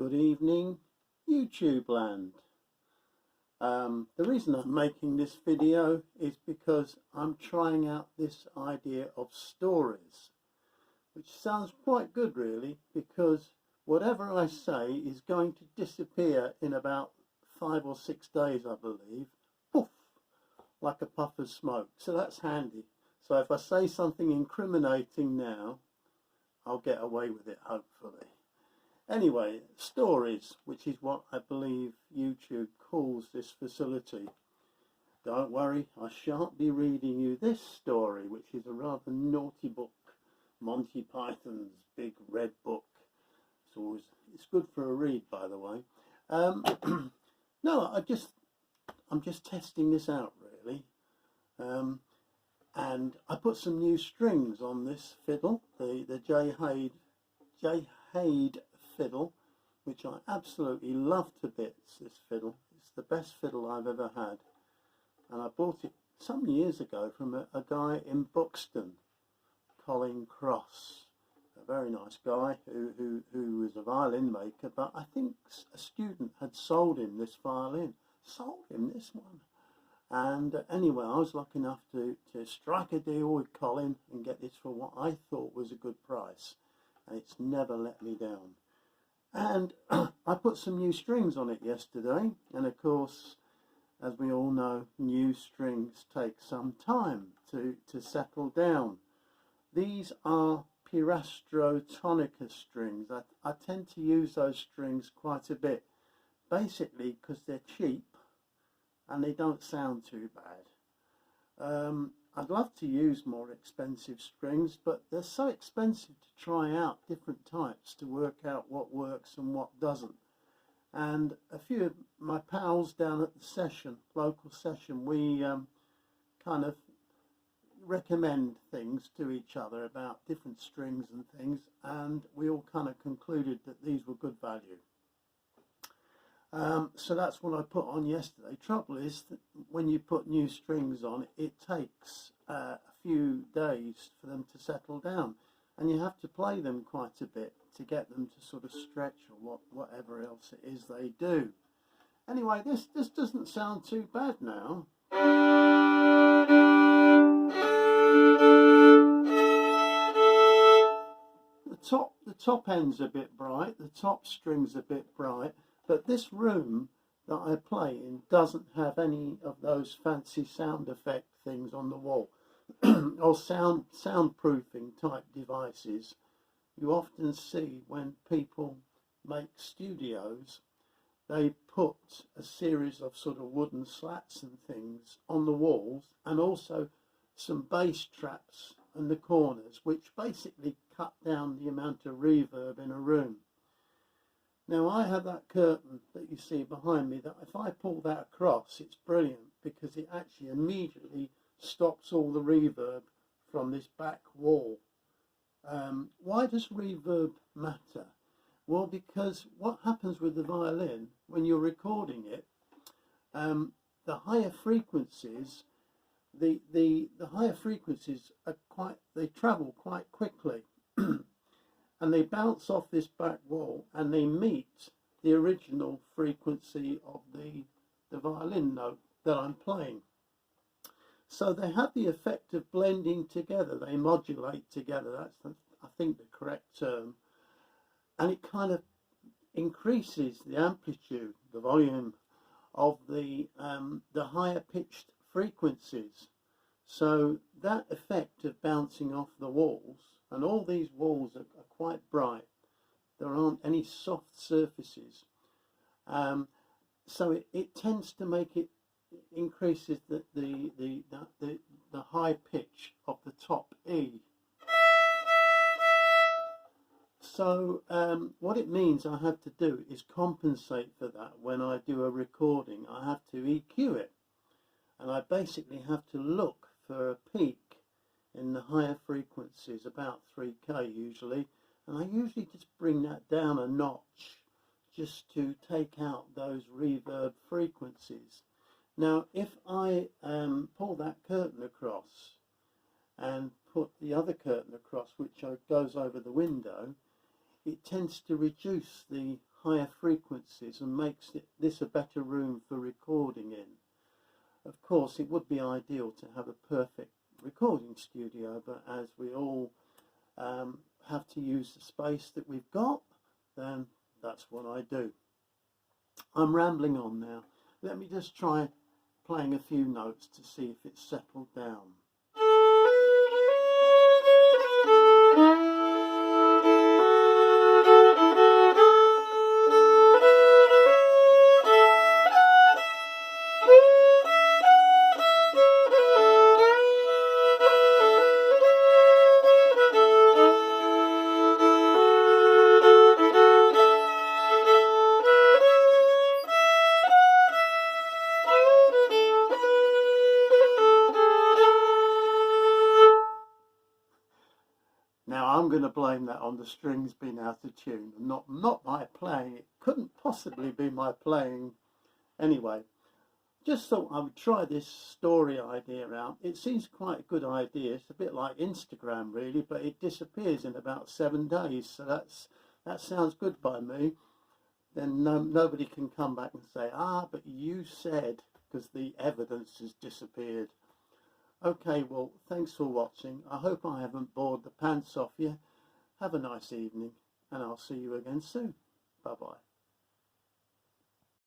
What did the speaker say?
Good evening, YouTube land. The reason I'm making this video is because I'm trying out this idea of stories, which sounds quite good really, because whatever I say is going to disappear in about 5 or 6 days, I believe. Poof, like a puff of smoke. So that's handy. So if I say something incriminating now, I'll get away with it, hopefully. Anyway, stories, which is what I believe YouTube calls this facility. Don't worry, I shan't be reading you this story, which is a rather naughty book, Monty Python's Big Red Book. It's good for a read, by the way. No, I'm just testing this out, really. And I put some new strings on this fiddle, the J. Haid fiddle, which I absolutely love to bits. This fiddle, it's the best fiddle I've ever had, and I bought it some years ago from a guy in Buxton, Colin Cross, a very nice guy who was a violin maker, but I think a student had sold him this one, and anyway, I was lucky enough to strike a deal with Colin and get this for what I thought was a good price, and it's never let me down. And I put some new strings on it yesterday, and of course, as we all know, new strings take some time to settle down. These are Pirastro Tonica strings. I tend to use those strings quite a bit, basically because they're cheap and they don't sound too bad. I'd love to use more expensive strings, but they're so expensive to try out different types to work out what works and what doesn't. And a few of my pals down at the local session, we kind of recommend things to each other about different strings and things, and we all kind of concluded that these were good value. So that's what I put on yesterday. Trouble is that when you put new strings on, it takes a few days for them to settle down, and you have to play them quite a bit to get them to sort of stretch or whatever else it is they do. Anyway, this doesn't sound too bad now. The top end's a bit bright, the top string's a bit bright, but this room that I play in doesn't have any of those fancy sound effect things on the wall or soundproofing type devices you often see when people make studios. They put a series of sort of wooden slats and things on the walls, and also some bass traps in the corners, which basically cut down the amount of reverb in a room. Now I have that curtain that you see behind me that if I pull that across, it's brilliant because it actually immediately stops all the reverb from this back wall. Why does reverb matter? Well, because what happens with the violin when you're recording it, the higher frequencies, the higher frequencies they travel quite quickly. And they bounce off this back wall and they meet the original frequency of the violin note that I'm playing. So they have the effect of blending together, they modulate together, that's I think the correct term, and it kind of increases the amplitude, the volume of the higher pitched frequencies. So that effect of bouncing off the walls, and all these walls are quite bright, there aren't any soft surfaces, so it tends to make it increases the high pitch of the top E. So what it means I have to do is compensate for that. When I do a recording, I have to EQ it, and I basically have to look for a peak in the higher frequencies, about 3K usually, and I usually just bring that down a notch just to take out those reverb frequencies. Now if I pull that curtain across and put the other curtain across, which goes over the window, it tends to reduce the higher frequencies and makes this a better room for recording in. Of course, it would be ideal to have a perfect recording studio, but as we all have to use the space that we've got, then that's what I do. I'm rambling on now. Let me just try playing a few notes to see if it's settled down. Now I'm going to blame that on the strings being out of tune, and not my playing. It couldn't possibly be my playing. Anyway, just thought I would try this story idea out. It seems quite a good idea. It's a bit like Instagram really, but it disappears in about 7 days. So that sounds good by me. Then nobody can come back and say, but you said, because the evidence has disappeared. Okay, well, thanks for watching. I hope I haven't bored the pants off you. Have a nice evening, and I'll see you again soon. Bye-bye.